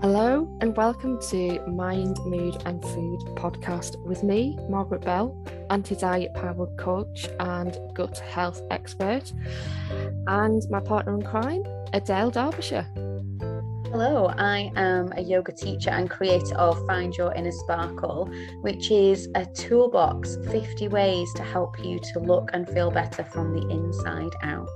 Hello and welcome to Mind, Mood and Food podcast with me, Margaret Bell, anti-diet powered coach and gut health expert, and my partner in crime, Adele Derbyshire. Hello, I am a yoga teacher and creator of Find Your Inner Sparkle, which is a toolbox, 50 ways to help you to look and feel better from the inside out.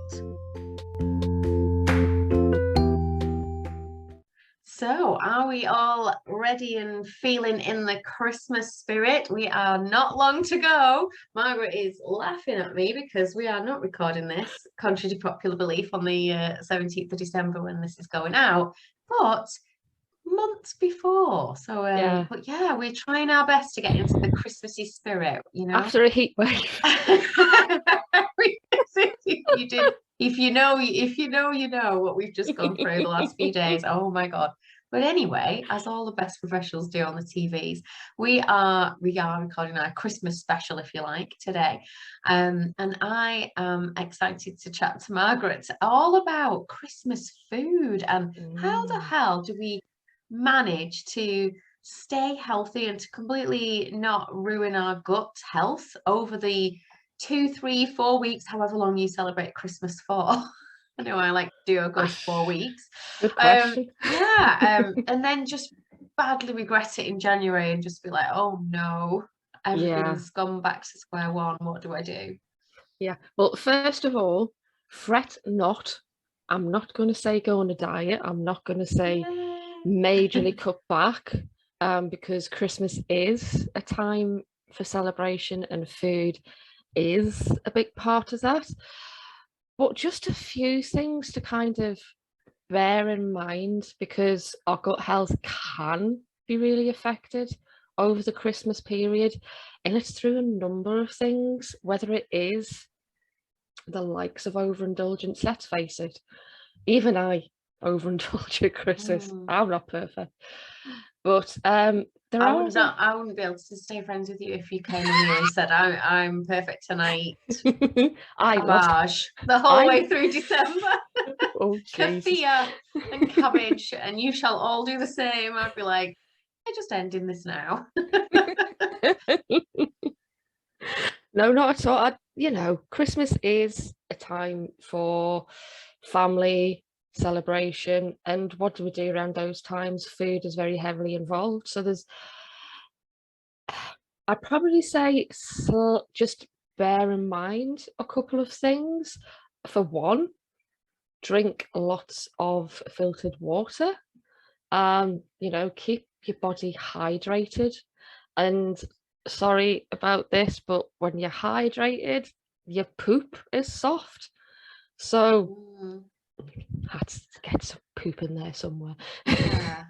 So, are we all ready and feeling in the Christmas spirit? We are not long to go. Margaret is laughing at me because we are not recording this, contrary to popular belief, on the 17th of December when this is going out, but months before. So, but yeah, we're trying our best to get into the Christmassy spirit, you know. After a heat wave. If you know, you know what we've just gone through the last few days. Oh my God. But anyway, as all the best professionals do on the TVs, we are recording our Christmas special, if you like, today. And I am excited to chat to Margaret all about Christmas food and how the hell do we manage to stay healthy and to completely not ruin our gut health over the 2, 3, 4 weeks, however long you celebrate Christmas for. I know I like to do a good 4 weeks. Good question. And then just badly regret it in January and just be like, oh no, everything's gone back to square one. What do I do? Yeah. Well, first of all, fret not. I'm not going to say go on a diet. I'm not going to say majorly cut back, because Christmas is a time for celebration and food is a big part of that. But just a few things to kind of bear in mind, because our gut health can be really affected over the Christmas period, and it's through a number of things, whether it is the likes of overindulgence. Let's face it, even I overindulge at Christmas. I'm not perfect, but I wouldn't be able to stay friends with you if you came in here and said I'm perfect and I eat cabbage the whole way through December. Oh, Kefir and cabbage, and you shall all do the same. I'd be like, I'm just ending this now. No, not at all. Christmas is a time for family celebration, and what do we do around those times? Food is very heavily involved. So I'd probably say just bear in mind a couple of things. For one, drink lots of filtered water. Keep your body hydrated. And sorry about this, but when you're hydrated, your poop is soft. So had to get some poop in there somewhere. Yeah.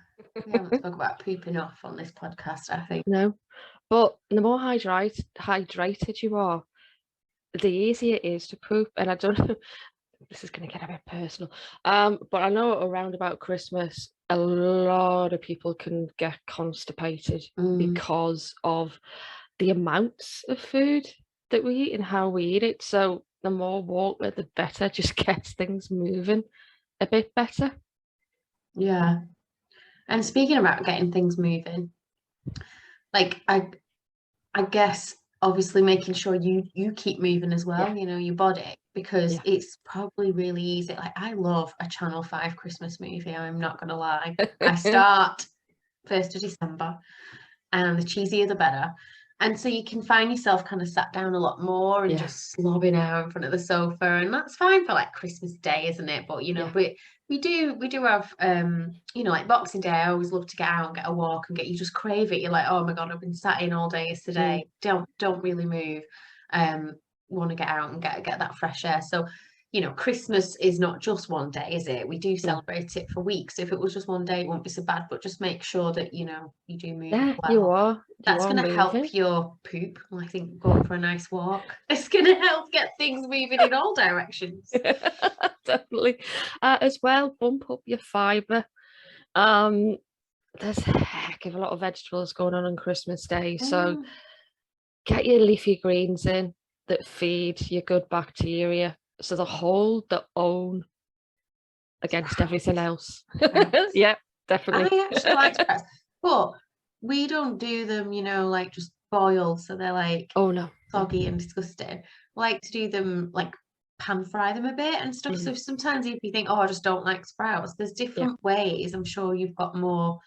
We haven't spoken about poop enough on this podcast, I think. No, but the more hydrated you are, the easier it is to poop. And I don't know, this is going to get a bit personal, but I know around about Christmas, a lot of people can get constipated because of the amounts of food that we eat and how we eat it. So the more water, the better. Just gets things moving a bit better. Yeah. And speaking about getting things moving, like I guess obviously making sure you keep moving as well, your body, because it's probably really easy. Like, I love a Channel 5 Christmas movie, I'm not gonna lie. I start 1st of December, and the cheesier the better. And so you can find yourself kind of sat down a lot more and just slobbing out in front of the sofa, and that's fine for like Christmas Day, isn't it? But but we do have like Boxing Day. I always love to get out and get a walk and you just crave it. You're like, oh my God, I've been sat in all day yesterday. Don't really move. Want to get out and get that fresh air. So Christmas is not just one day, is it? We do celebrate it for weeks. If it was just one day, it won't be so bad, but just make sure that you do move as well. You are. That's going to help your poop. I think going for a nice walk, it's going to help get things moving in all directions. Definitely. As well, bump up your fibre. There's a heck of a lot of vegetables going on Christmas Day, so get your leafy greens in that feed your good bacteria, so they hold their own against everything else. Yeah. definitely. I actually like sprouts, but we don't do them, like just boiled, so they're like Oh no. soggy and disgusting. Like to do them like pan fry them a bit and stuff. So sometimes if you think, oh, I just don't like sprouts, there's Yeah. different ways. I'm sure you've got more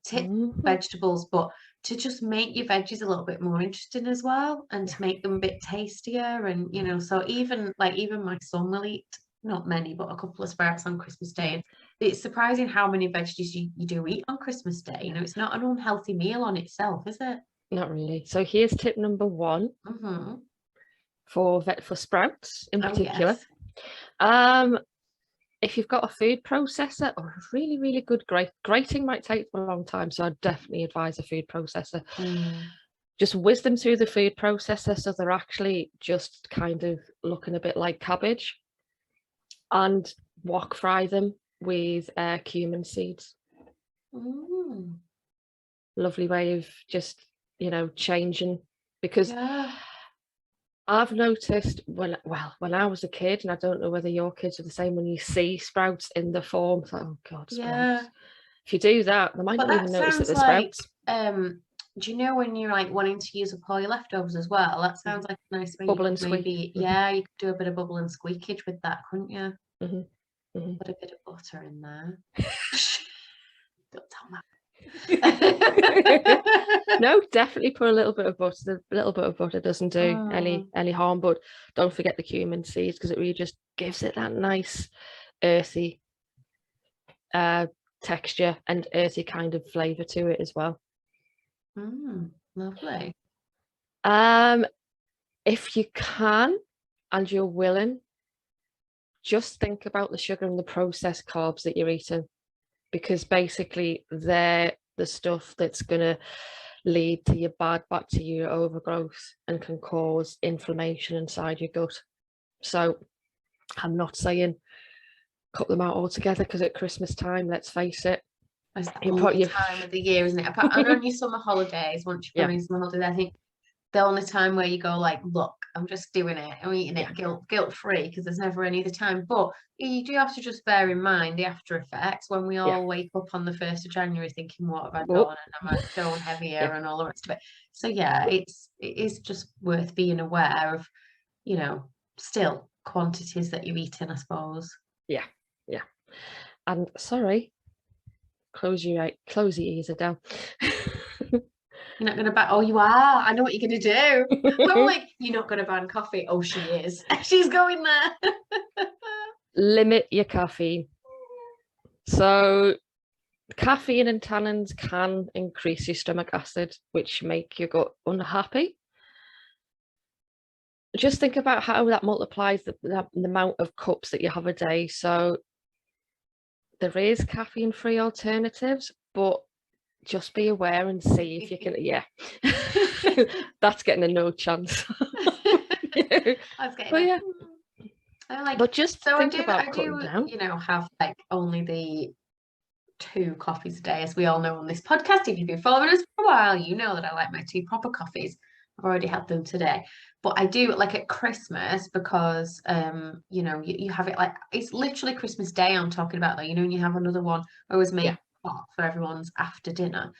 vegetables, but to just make your veggies a little bit more interesting as well, and to make them a bit tastier. And so even my son will eat not many, but a couple of sprouts on Christmas Day. And it's surprising how many veggies you do eat on Christmas Day. It's not an unhealthy meal on itself, is it? Not really. So here's tip number 1 for sprouts in Oh, particular. yes. If you've got a food processor or a really, really good grating might take a long time, so I'd definitely advise a food processor. Just whiz them through the food processor so they're actually just kind of looking a bit like cabbage, and wok fry them with cumin seeds. Lovely way of just changing, because I've noticed when I was a kid, and I don't know whether your kids are the same, when you see sprouts in the form, it's like, oh god, sprouts. If you do that, they might not even notice that they're sprouts. Do you know when you're like wanting to use up all your leftovers as well? That sounds like a nice way. Bubble You and could squeak. maybe, you could do a bit of bubble and squeakage with that, couldn't you? Put a bit of butter in there. Don't tell me. No, definitely put a little bit of butter. A little bit of butter doesn't do any harm, but don't forget the cumin seeds, because it really just gives it that nice earthy texture and earthy kind of flavor to it as well. Lovely. If you can and you're willing, just think about the sugar and the processed carbs that you're eating, because basically they're the stuff that's going to lead to your bad bacteria overgrowth and can cause inflammation inside your gut. So I'm not saying cut them out altogether, because at Christmas time, let's face it, it's the only time of the year, isn't it? And on your summer holidays, once you've gone on summer holidays, I think the only time where you go like, look, I'm just doing it, I'm eating it guilt free, because there's never any other time. But you do have to just bear in mind the after effects when we all wake up on the 1st of January thinking, what have I done? And am I going heavier and all the rest of it. So it is just worth being aware of, still quantities that you're eating, I suppose. Yeah. And sorry, close your ears, Adele. You're not going to ban. Oh, you are. I know what you're going to do. I'm like, you're not going to ban coffee. Oh, she is. She's going there. Limit your caffeine. So caffeine and tannins can increase your stomach acid, which make your gut unhappy. Just think about how that multiplies the amount of cups that you have a day. So there is caffeine-free alternatives, but just be aware and see if you can. That's getting a no chance. I was getting but just think about I cutting down. have like only the 2 coffees a day, as we all know on this podcast. If you've been following us for a while, you know that I like my 2 proper coffees. I've already had them today, but I do like at Christmas, because you have it like, it's literally Christmas Day I'm talking about, though, and you have another one. I always make hot for everyone's after dinner.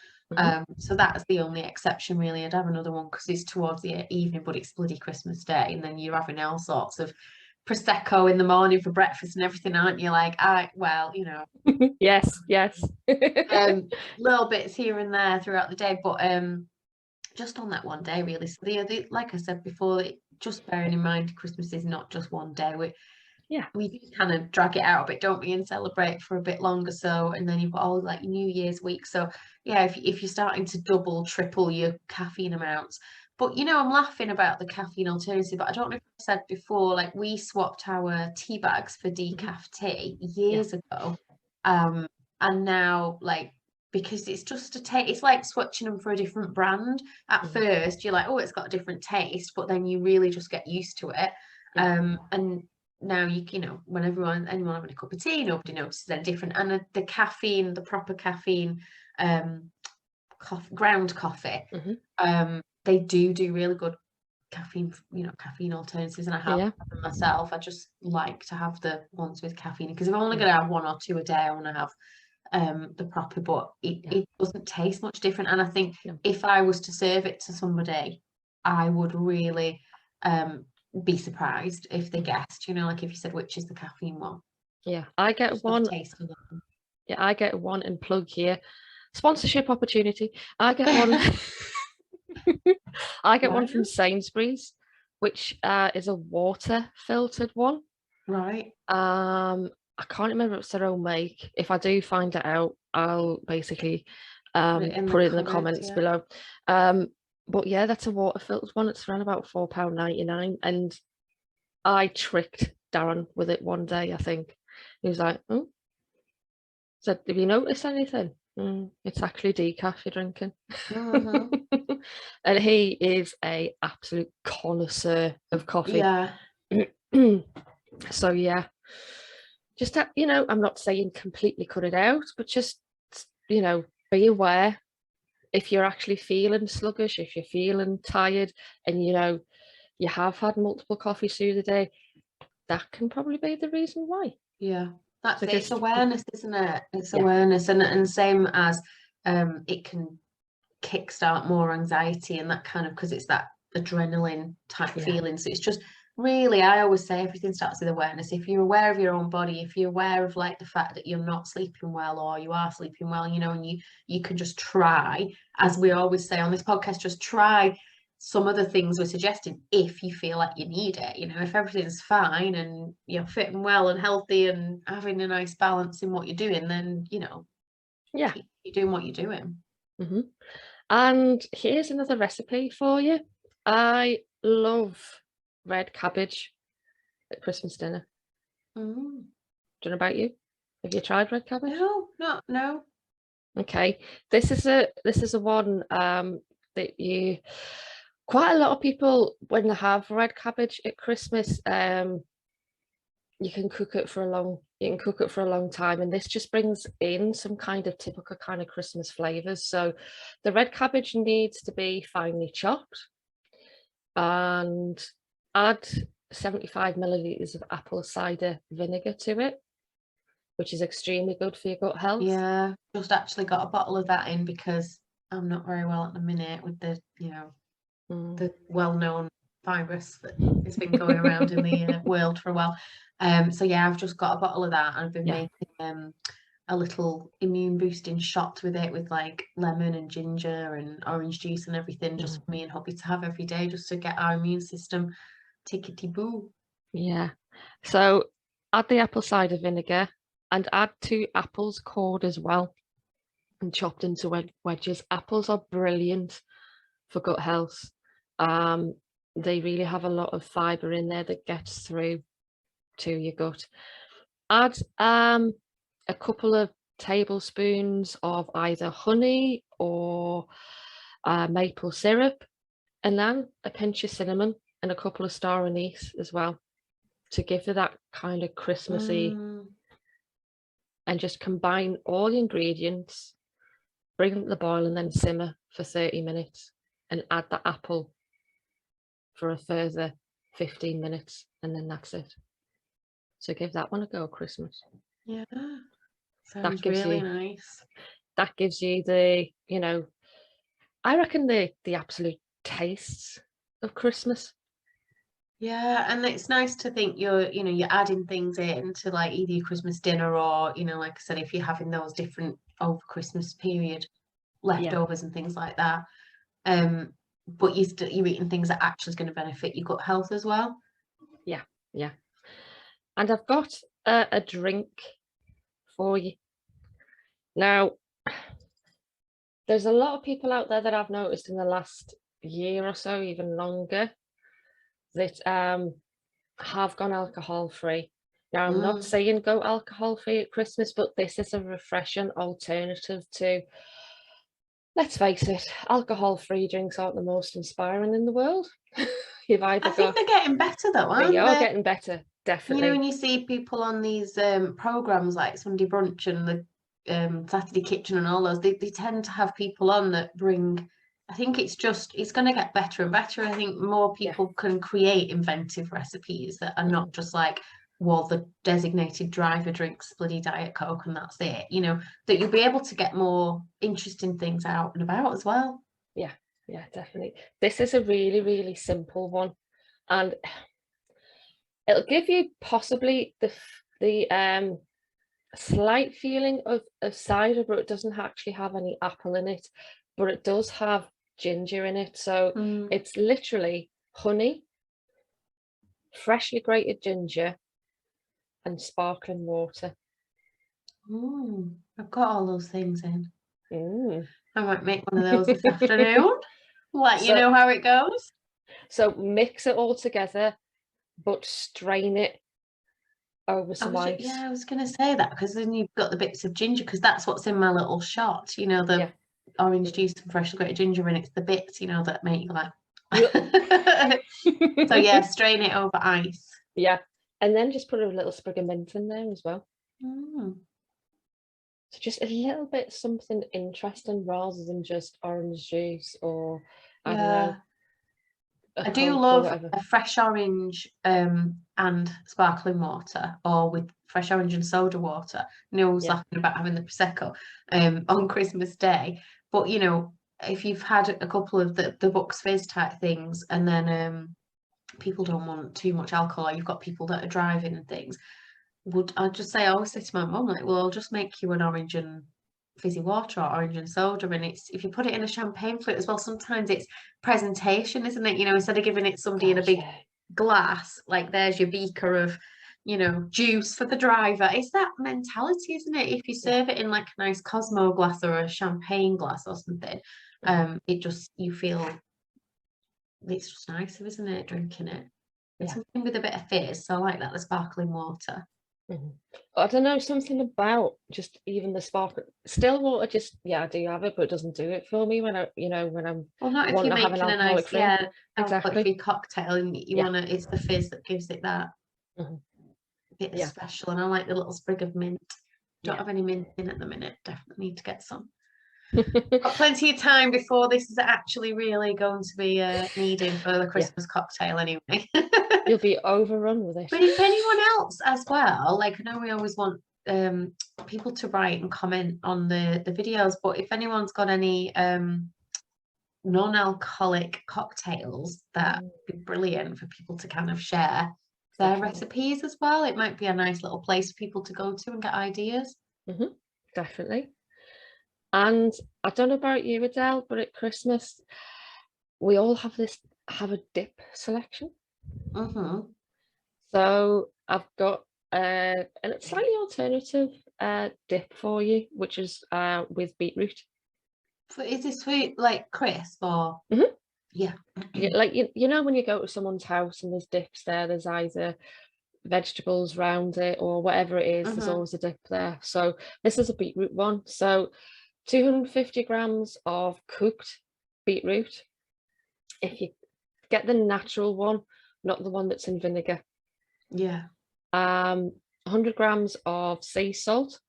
So that's the only exception, really. I'd have another one because it's towards the evening, but it's bloody Christmas Day, and then you're having all sorts of prosecco in the morning for breakfast and everything, aren't you? Like, yes little bits here and there throughout the day, but just on that one day, really. So like I said before, just bearing in mind Christmas is not just one day. We do kind of drag it out a bit, don't we, and celebrate for a bit longer. So, and then you've got all like New Year's week. So if you're starting to double, triple your caffeine amounts. But I'm laughing about the caffeine alternative, but I don't know if I said before, like we swapped our tea bags for decaf tea years ago. And now, like, because it's just it's like switching them for a different brand. At first you're like, oh, it's got a different taste, but then you really just get used to it. And now when anyone having a cup of tea, nobody notices any different. And the caffeine, the proper caffeine, ground coffee, they do really good caffeine alternatives, and I have them myself. I just like to have the ones with caffeine, because if I'm only going to have 1 or 2 a day, I want to have the proper, but it doesn't taste much different. And I think No. if I was to serve it to somebody, I would really be surprised if they guessed, you know, like if you said which is the caffeine one. Yeah, I get Just one. taste alone. Yeah, I get one and plug here. Sponsorship opportunity. I get one. I get one from Sainsbury's, which is a water filtered one. Right. I can't remember if it's their own make. If I do find it out, I'll basically put it in the comments below. But yeah, that's a water filtered one. It's around about £4.99, and I tricked Darren with it one day. I think he was like, "Oh, said, have you noticed anything? It's actually decaf you're drinking." And he is a absolute connoisseur of coffee. Yeah. So yeah, just that, you know, I'm not saying completely cut it out, but just, you know, be aware if you're actually feeling sluggish, if you're feeling tired, and you know you have had multiple coffees through the day, that can probably be the reason why. Yeah, that's So it. It's just awareness, isn't it? It's awareness, and same as it can kickstart more anxiety and that kind of, because it's that adrenaline type feeling. So it's just really, I always say everything starts with awareness. If you're aware of your own body, if you're aware of like the fact that you're not sleeping well or you are sleeping well, you know, and you can just try, as we always say on this podcast, just try some of the things we're suggesting if you feel like you need it. You know, if everything's fine and you're fitting well and healthy and having a nice balance in what you're doing, then, you know, yeah, you're doing what you're doing. And here's another recipe for you. I love red cabbage at Christmas dinner. Don't know about you. Have you tried red cabbage? No. Okay, this is a one that you, quite a lot of people, when they have red cabbage at Christmas, you can cook it for a long time, and this just brings in some kind of typical kind of Christmas flavors. So the red cabbage needs to be finely chopped, and add 75 milliliters of apple cider vinegar to it, which is extremely good for your gut health. Yeah, just actually got a bottle of that in because I'm not very well at the minute with the, you know, the well-known virus that has been going around in the world for a while. So yeah, I've just got a bottle of that, and I've been making a little immune boosting shot with it, with like lemon and ginger and orange juice and everything, just for me and hubby to have every day, just to get our immune system tickety-boo. Yeah. So add the apple cider vinegar and add 2 apples cored as well and chopped into wedges. Apples are brilliant for gut health. They really have a lot of fiber in there that gets through to your gut. Add a couple of tablespoons of either honey or maple syrup, and then a pinch of cinnamon and a couple of star anise as well, to give you that kind of Christmassy. And just combine all the ingredients, bring them to the boil, and then simmer for 30 minutes, and add the apple for a further 15 minutes, and then that's it. So give that one a go at Christmas. Yeah, sounds really nice. That gives you the, you know, I reckon the absolute tastes of Christmas. Yeah, and it's nice to think you're adding things in to like either your Christmas dinner or, you know, like I said, if you're having those different over Christmas period leftovers and things like that. But you're eating things that actually is going to benefit your gut health as well. Yeah. And I've got a drink for you. Now, there's a lot of people out there that I've noticed in the last year or so, even longer, that have gone alcohol free. Now, I'm not saying go alcohol free at Christmas, but this is a refreshing alternative to, let's face it, alcohol free drinks aren't the most inspiring in the world. I think they're getting better though, aren't they? They are getting better, definitely. You know, when you see people on these programs like Sunday Brunch and the Saturday Kitchen and all those, they tend to have people on that bring, I think it's going to get better and better. I think more people can create inventive recipes that are not just like well, the designated driver drinks bloody Diet Coke and that's it, you know, that you'll be able to get more interesting things out and about as well. Yeah, definitely. This is a really, really simple one, and it'll give you possibly the slight feeling of cider, but it doesn't actually have any apple in it, but it does have ginger in it. So it's literally honey, freshly grated ginger, and sparkling water. I've got all those things in. Mm. I might make one of those this afternoon. Let you know how it goes. So mix it all together, but strain it over some ice. Yeah, I was going to say that, because then you've got the bits of ginger, because that's what's in my little shot, you know, the orange juice and freshly grated ginger, and it's the bits, you know, that make you like. So yeah, strain it over ice. Yeah, and then just put a little sprig of mint in there as well. So just a little bit something interesting rather than just orange juice or I don't know. I do love a fresh orange and sparkling water, or with fresh orange and soda water. You know, I was laughing about having the Prosecco on Christmas Day. But, you know, if you've had a couple of the Bucks Fizz type things, and then people don't want too much alcohol, or you've got people that are driving and things, I'd just say, I always say to my mum, like, well, I'll just make you an orange and fizzy water or orange and soda, and it's, if you put it in a champagne flute as well, sometimes it's presentation, isn't it? You know, instead of giving it somebody in a big glass, like there's your beaker of, you know, juice for the driver. It's that mentality, isn't it? If you serve it in like a nice Cosmo glass or a champagne glass or something, it just, you feel it's just nicer, isn't it, drinking it? And something with a bit of fizz. So I like that, the sparkling water. I don't know, something about just even the still water, just I do have it, but it doesn't do it for me when I, you know, when I'm not if you're making a nice alcoholic-free cocktail and you want to, it's the fizz that gives it that bit special. And I like the little sprig of mint. Don't have any mint in at the minute, definitely need to get some. Got plenty of time before this is actually really going to be needed for the Christmas cocktail anyway. You'll be overrun with it. But if anyone else as well, like, I know we always want people to write and comment on the videos, but if anyone's got any non-alcoholic cocktails, that would be brilliant for people to kind of share their recipes as well. It might be a nice little place for people to go to and get ideas. Definitely. And I don't know about you, Adele, but at Christmas we all have a dip selection. So I've got a slightly alternative dip for you, which is with beetroot. Is this for like crisp or? Like you know, when you go to someone's house and there's dips there, there's either vegetables around it or whatever it is, there's always a dip there. So this is a beetroot one. So 250 grams of cooked beetroot. If you get the natural one, not the one that's in vinegar. 100 grams of sea salt,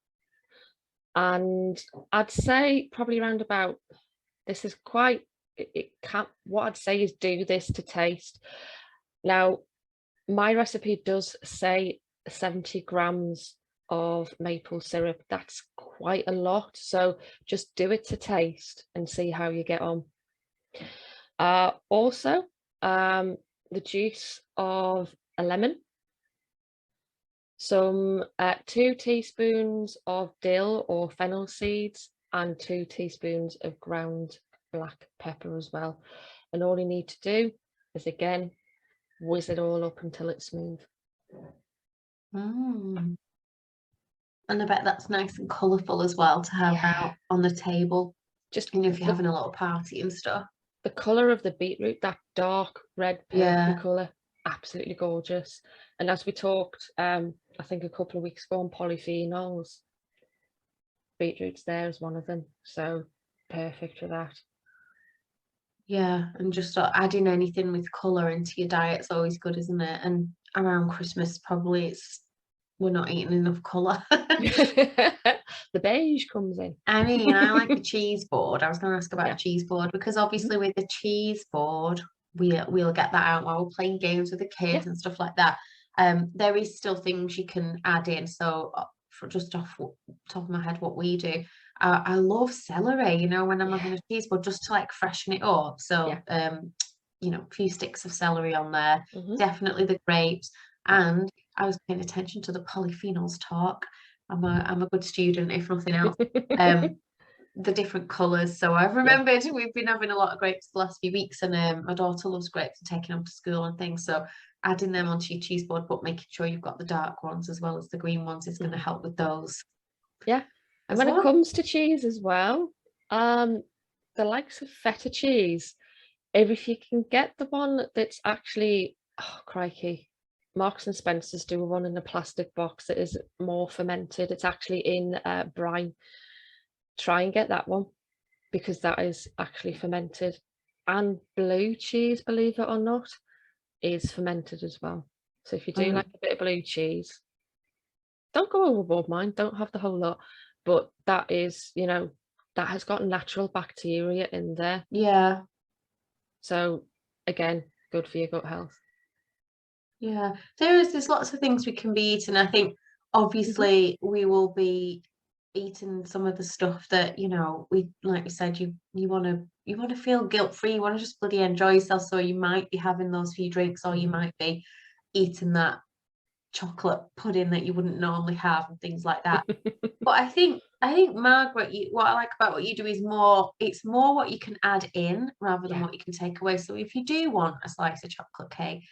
and I'd say probably around about, this is quite, it can't, what I'd say is do this to taste. Now my recipe does say 70 grams of maple syrup. That's quite a lot, so just do it to taste and see how you get on. Also the juice of a lemon, some 2 teaspoons of dill or fennel seeds, and 2 teaspoons of ground black pepper as well. And all you need to do is, again, whiz it all up until it's smooth. And I bet that's nice and colourful as well to have out on the table, just, you know, if you're having a little party and stuff. The colour of the beetroot, that dark red purple colour, absolutely gorgeous. And as we talked, I think a couple of weeks ago on polyphenols, beetroot's there as one of them, so perfect for that. And just adding anything with colour into your diet is always good, isn't it? And around Christmas, probably we're not eating enough colour. The beige comes in. I mean, I like a cheese board. I was going to ask about a cheese board, because obviously with the cheese board, we'll get that out while we're playing games with the kids and stuff like that. There is still things you can add in. So for just off top of my head, what we do, I love celery, you know, when I'm having a cheese board, just to like freshen it up. So you know, a few sticks of celery on there, definitely the grapes. And I was paying attention to the polyphenols talk. I'm a good student, if nothing else. The different colours. So I've remembered we've been having a lot of grapes the last few weeks, and my daughter loves grapes and taking them to school and things. So adding them onto your cheese board, but making sure you've got the dark ones as well as the green ones is going to help with those. Yeah. And when it comes to cheese as well, the likes of feta cheese, if you can get the one that's actually, oh crikey, Marks and Spencer's do one in a plastic box that is more fermented. It's actually in brine. Try and get that one, because that is actually fermented. And blue cheese, believe it or not, is fermented as well. So if you do like a bit of blue cheese, don't go overboard, mine, don't have the whole lot, but that is, you know, that has got natural bacteria in there. Yeah. So again, good for your gut health. Yeah, there's lots of things we can be eating. I think obviously we will be eating some of the stuff that, you know, we, like we said, you want to feel guilt-free, you want to just bloody enjoy yourself, so you might be having those few drinks, or you might be eating that chocolate pudding that you wouldn't normally have and things like that. But I think Margaret, what I like about what you do is it's more what you can add in rather than what you can take away. So if you do want a slice of chocolate cake,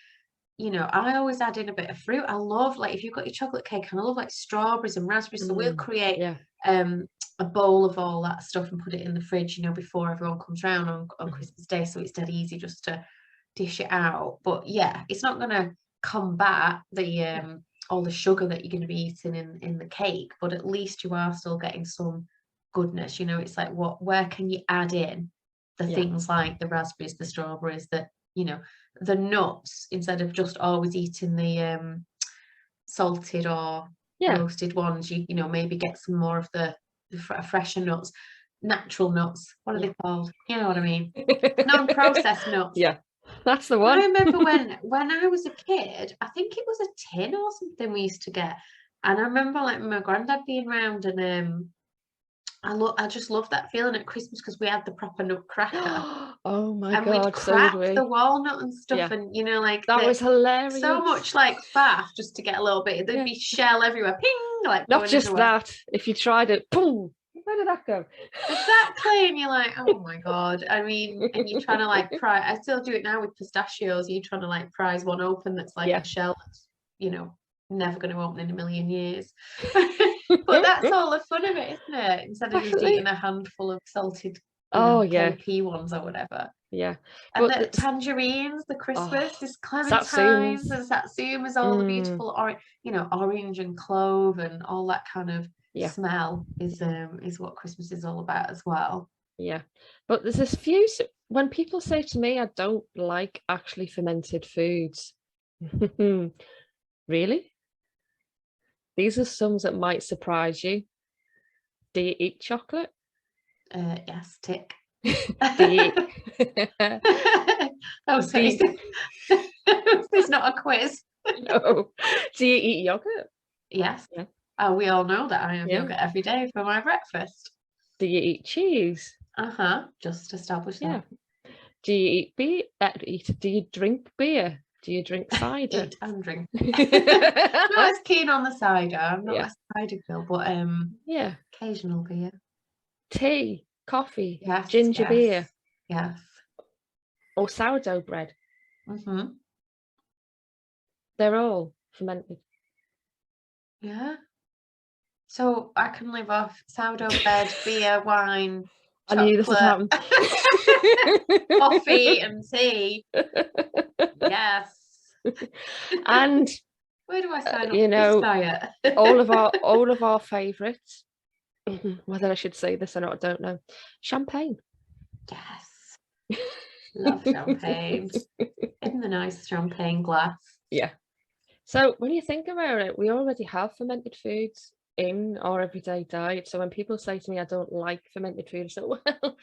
you know, I always add in a bit of fruit. I love, like, if you've got your chocolate cake, and I love like strawberries and raspberries. So we'll create a bowl of all that stuff and put it in the fridge, you know, before everyone comes round on Christmas Day. So it's dead easy just to dish it out. But yeah, it's not going to combat the all the sugar that you're going to be eating in the cake, but at least you are still getting some goodness. You know, it's like, where can you add in the things like the raspberries, the strawberries, that, you know, the nuts, instead of just always eating the salted or roasted ones. You know, maybe get some more of the fresher nuts, natural nuts. What are they called? You know what I mean? Non-processed nuts. Yeah, that's the one. I remember when I was a kid, I think it was a tin or something we used to get, and I remember like my granddad being around, and I just love that feeling at Christmas, because we had the proper nutcracker. Oh my and God, we'd crack so did the we. walnut and stuff, and you know, like, that was hilarious. So much like faff just to get a little bit. There'd be shell everywhere, ping, like not going just everywhere. that. If you tried it, boom, where did that go? Exactly, and you're like, oh my God. I mean, and you're trying to like pry. I still do it now with pistachios. You're trying to like prise one open that's like a shell that's, you know, never going to open in a million years. But that's all the fun of it, isn't it? Instead of just eating a handful of salted, KP ones or whatever. Yeah. And the tangerines, the Christmas, there's clementines, there's satsumas, all the beautiful orange and clove and all that kind of smell is what Christmas is all about as well. Yeah. But there's this few, when people say to me, I don't like actually fermented foods. Really? These are some that might surprise you. Do you eat chocolate? Yes, tick. Do you oh, sorry. It's not a quiz. No. Do you eat yogurt? Yes. Yeah. Oh, we all know that I have yogurt every day for my breakfast. Do you eat cheese? Just establish that. Do you eat beer? Do you drink beer? Do you drink cider? Eat and drink. Not as keen on the cider. I'm not a cider girl, but occasional beer. Tea, coffee, ginger beer. Yes. Or sourdough bread. They're all fermented. Yeah. So I can live off sourdough bread, beer, wine, chocolate, I knew this would happen. coffee and tea. Yes. And where do I sign up for this diet? all of our favourites. Whether I should say this or not, I don't know. Champagne. Yes. Love champagne. In the nice champagne glass. Yeah. So when you think about it, we already have fermented foods in our everyday diet. So when people say to me, I don't like fermented food, I say, well,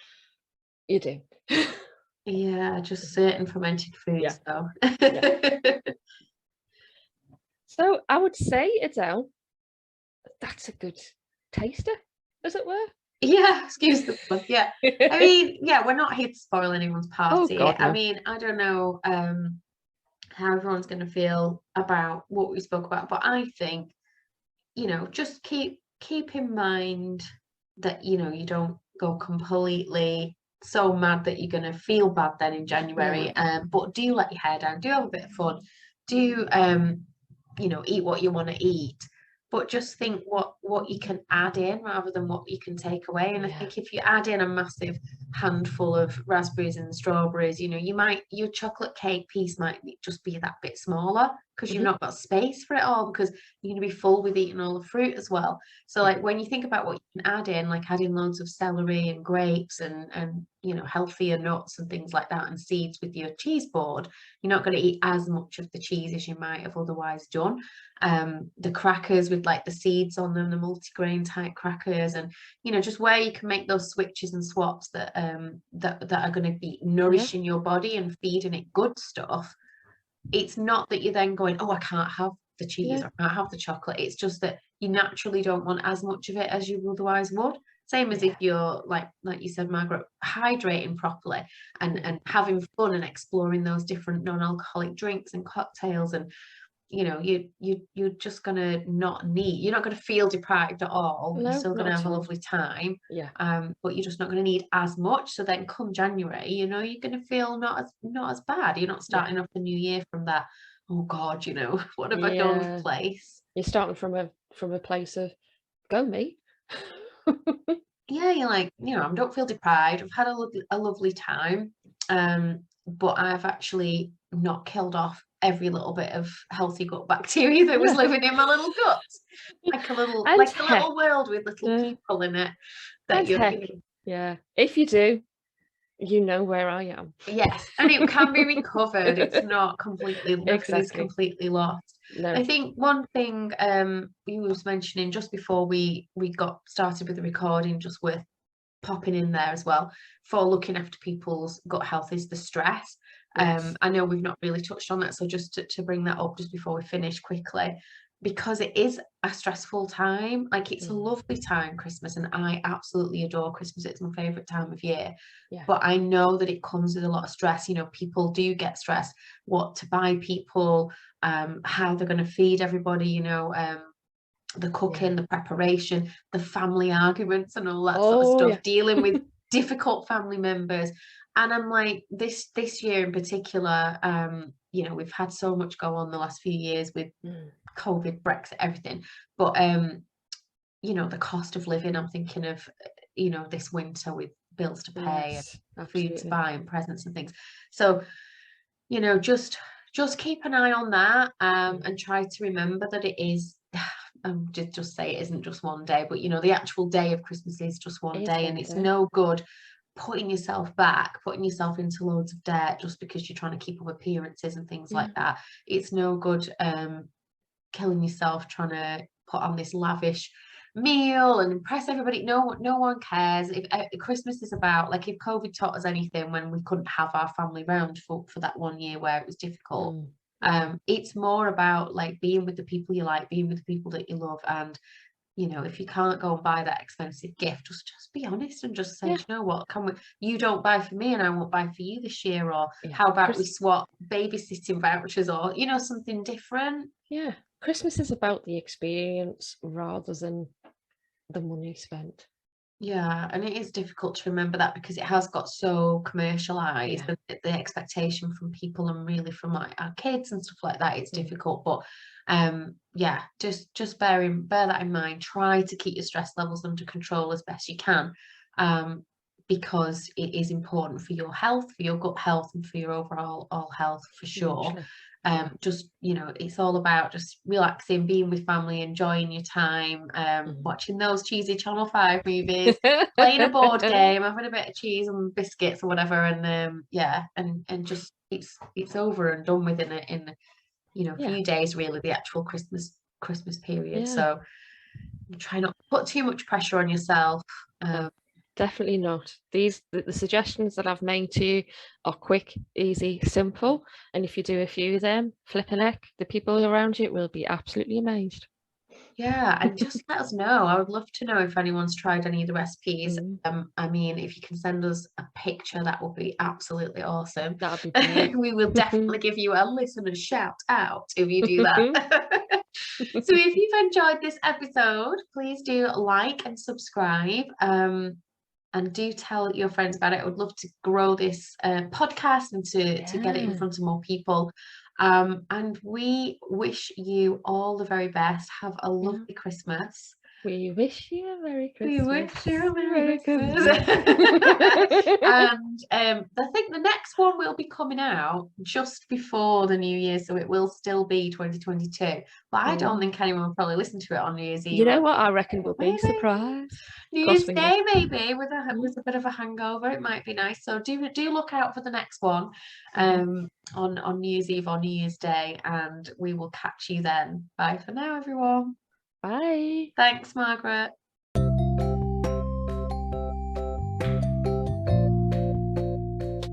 you do. Yeah, just certain fermented foods though. So I would say, Adele, that's a good taster, as it were. Yeah, excuse the pun. Yeah. I mean, yeah, we're not here to spoil anyone's Oh party. God, I no. mean, I don't know how everyone's going to feel about what we spoke about, but I think, just keep in mind that, you don't go completely so mad that you're going to feel bad then in Yeah, January. But do let your hair down, do have a bit of fun, do eat what you want to eat, but just think what you can add in rather than what you can take away. And I yeah. think if you add in a massive handful of raspberries and strawberries, your chocolate cake piece might just be that bit smaller because you've Hmm. not got space for it all, because you're going to be full with eating all the fruit as well. So Yeah, like when you think about what you can add in, like adding loads of celery and grapes and healthier nuts and things like that, and seeds with your cheese board, you're not going to eat as much of the cheese as you might have otherwise done. The crackers with like the seeds on them, the multigrain type crackers, and just where you can make those switches and swaps that are going to be yeah, nourishing your body and feeding it good stuff. It's not that you're then going, oh, I can't have the cheese, yeah, I can't have the chocolate. It's just that you naturally don't want as much of it as you otherwise would. Same as if yeah. you're like you said, Margaret, hydrating properly and Hmm. and having fun and exploring those different non-alcoholic drinks and cocktails, and you're just gonna not need, you're not gonna feel deprived at all. You're No, still not gonna at have a all. lovely time, Yeah, but you're just not gonna need as much. So then come January, you're gonna feel not as bad. You're not yeah, starting off the new year from that, oh God, what have I done yeah. place. You're starting from a place of go me. Yeah, you're like, I don't feel deprived. I've had a lovely time. But I've actually not killed off every little bit of healthy gut bacteria that was No. living in my little guts. Like a little And like a heck, little world with little uh, people in it that and you heck, yeah. If you do, you know where I am. yes, and it can be recovered. It's not completely, nothing is Exactly. completely lost. I No. think one thing you was mentioning just before we got started with the recording, just worth popping in there as well for looking after people's gut health, is the stress. Yes. I know we've not really touched on that, so just to bring that up just before we finish quickly, because it is a stressful time. Like it's a Mm. lovely time, Christmas, and I absolutely adore Christmas. It's my favorite time of year, Yeah. but I know that it comes with a lot of stress. People do get stressed, what to buy people, how they're going to feed everybody, the Yeah. cooking, the preparation, the family arguments and all that sort of Oh, yeah. stuff, dealing with difficult family members. And I'm like, this year in particular, we've had so much go on the last few years with Mm. COVID, Brexit, everything. But the cost of living, I'm thinking of, this winter with bills to pay and Yes, food to absolutely. buy and presents and things. So, just keep an eye on that, Mm. and try to remember that it is just say it isn't just one day, but the actual day of Christmas is just one It's day, and one it's day. no good putting yourself back, putting yourself into loads of debt just because you're trying to keep up appearances and things like Yeah. that. It's no good killing yourself trying to put on this lavish meal and impress everybody. No one cares. If Christmas is about, like, if COVID taught us anything when we couldn't have our family round for that one year where it was difficult, Mm. Mm. it's more about like being with the people you like, being with the people that you love. And if you can't go and buy that expensive gift, just be honest and just say, Yeah. do you know what, can we, you don't buy for me and I won't buy for you this year, or Yeah. how about we swap babysitting vouchers, or something different. Yeah. Christmas is about the experience rather than the money spent. Yeah, and it is difficult to remember that because it has got so commercialized, Yeah. the expectation from people and really from like our kids and stuff like that. It's Mm. difficult, but yeah, just bear that in mind. Try to keep your stress levels under control as best you can, because it is important for your health, for your gut health, and for your overall all health for sure. Hugely. Yeah. Just it's all about just relaxing, being with family, enjoying your time, Mm. watching those cheesy Channel 5 movies, playing a board game, having a bit of cheese and biscuits or whatever, and yeah, and just it's over and done with in a Yeah. few days, really, the actual Christmas period. Yeah. So try not to put too much pressure on yourself. No. definitely not. The suggestions that I've made to you are quick, easy, simple. And if you do a few of them, flip a neck, the people around you will be absolutely amazed. Yeah, and just let us know. I would love to know if anyone's tried any of the recipes. Mm, I mean, if you can send us a picture, that would be absolutely awesome. that'd be brilliant. We will definitely give you a listener shout out if you do that. So if you've enjoyed this episode, please do like and subscribe. And do tell your friends about it. I would love to grow this podcast and to get it in Yeah. front of more people. And we wish you all the very best. Have a Yeah. lovely Christmas. We wish you a Merry We Christmas. wish you a Merry Merry Christmas. Christmas. And I think the next one will be coming out just before the New Year, so it will still be 2022. But I don't think anyone will probably listen to it on New Year's Eve. You know what? I reckon we'll be Maybe surprised. New Cross Year's fingers. Day, maybe with a bit of a hangover, it might be nice. So do look out for the next one, on New Year's Eve or New Year's Day, and we will catch you then. Bye for now, everyone. Bye. Thanks, Margaret.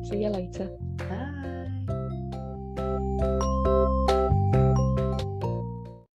See you later.